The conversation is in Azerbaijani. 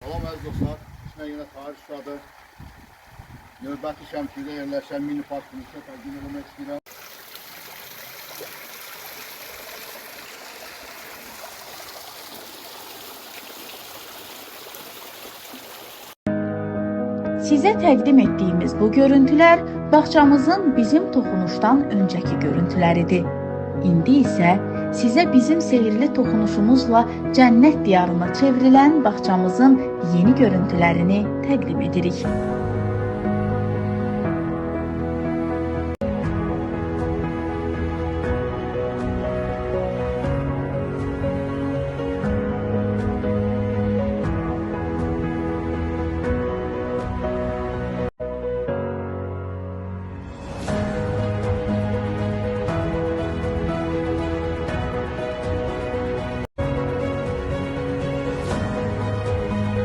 Salam əziz dostlar, içinə yenə Tahir Şuşadır. Növbəti Şəmkirdə yerləşən mini parkını sizə təqdim etmək istəyirəm. Sizə təqdim etdiyimiz bu görüntülər bağçamızın bizim toxunuşdan öncəki görüntüləridir. İndi isə sizə bizim sehirli toxunuşumuzla cənnət diyarına çevrilən bağçamızın yeni görüntülərini təqdim edirik.